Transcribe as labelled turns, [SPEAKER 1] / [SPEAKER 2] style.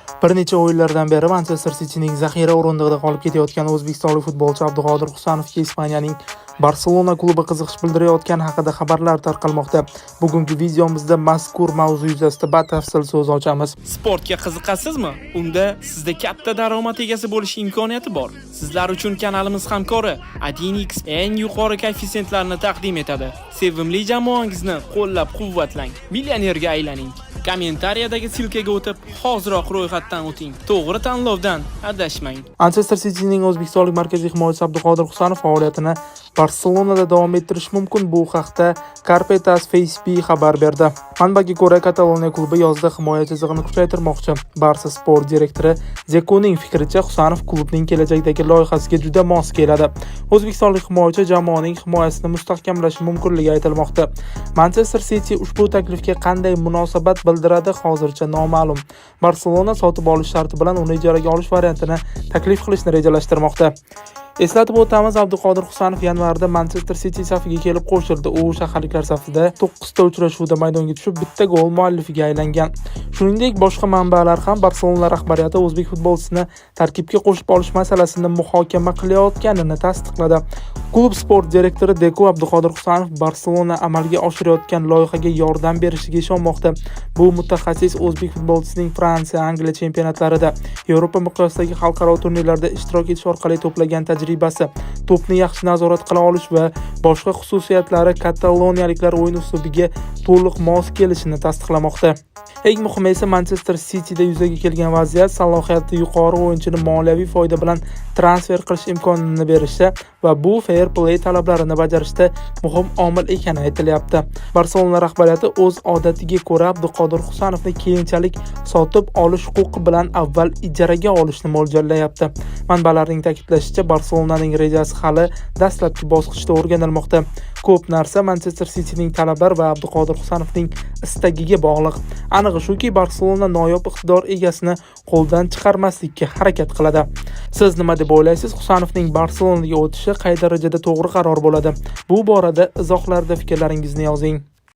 [SPEAKER 1] Bir necha o'yinlardan beri Manchester City'ning zaxira o'rindig'ida qolib ketayotgan o'zbekistonlik futbolchi Abduqodir Husanovga Ispaniyaning Barselona klubi qiziqish bildirayotgani haqida xabarlar tarqalmoqda. Bugungi videomizda mazkur mavzu yuzasidan batafsil so'z ochamiz.
[SPEAKER 2] Sportga qiziqasizmi? Unda sizda katta daromad egasi bo'lish imkoniyati bor. Sizlar uchun kanalimiz hamkori Adinix eng yuqori koeffitsiyentlarni taqdim etadi. Sevimli jamoangizni qo'llab-quvvatlang, millionerga aylaning. Kommentariyadagi silkaga o'tib, hoziroq ro'yxatdan o'ting. To'g'ri tanlovdan adashmang.
[SPEAKER 1] Manchester City'ning o'zbekistonlik markaziy himoyachisi Abduqodir Husanov faoliyatini Barselonada davom ettirishi mumkin. Bu haqda Carpetas FSB xabar berdi. Manbaga ko'ra, Kataloniya klubi yozda himoya chizig'ini kuchaytirmoqchi. Barsa sport direktori Zekoning fikricha, Husanov klubning kelajakdagi loyihasiga juda mos keladi. O'zbekistonlik himoyachi jamoaning himoyasini mustahkamlashi mumkinligi aytilmoqda. Manchester City ushbu taklifga qanday munosabat bildiradi hozircha noma'lum. Barselona sotib olish sharti bilan uni ijaraga olish variantini taklif qilishni rejalashtirmoqda. Eslatib o'tamiz, Abduqodir Husanov yanvarda Manchester City safiga kelib qo'shildi. U shaharliklar safida 9 ta uchrashuvda maydonga tushib, bitta gol muallifiga aylangan. Shuningdek, boshqa manbalar ham Barselona rahbariyati o'zbek futbolchisini tarkibga qo'shib olish masalasini muhokama qilayotganini tasdiqladi. Klub sport direktori Deko Abduqodir Husanov Barselona amalga oshirayotgan loyihaga yordam berishiga ishonmoqda. Bu mutaxassis o'zbek futbolchisining Fransiya, Angliya chempionatlarida, Yevropa miqyosidagi xalqaro turnirlarda ishtirok etish orqali to'plagan tajribasi, to'pni yaxshi nazorat qila olish va boshqa xususiyatlari kataloniyaliklar o'yin uslubiga to'liq mos kelishini tasdiqlamoqda. Eng muhimi esa Manchester City'da yuzaga kelgan vaziyat salohiyati yuqori o'yinchini moliyaviy foyda bilan transfer qilish imkonini berishi va bu fair play talablarini bajarishda muhim omil ekani aytilyapti. Barselona rahbariyati o'z odatiga ko'ra Abduqodir Husanovni keyinchalik sotib olish huquqi bilan avval ijaraga olishni mo'ljallayapti. Manbalarning ta'kidlashicha, Barselonaning rejasi hali dastlabki bosqichda o'rganilmoqda. Ko'p narsa Manchester City'ning talablar va Abduqodir Husanovning istagiga bog'liq. Anig'i shuki, Barselona noyob iqtidor egasini qo'ldan chiqarmaslikka harakat qiladi. Siz nima deb o'ylaysiz? Husanovning Barselonaga o'tishi qay darajada to'g'ri qaror bo'ladi? Bu borada izohlarda fikrlaringizni yozing.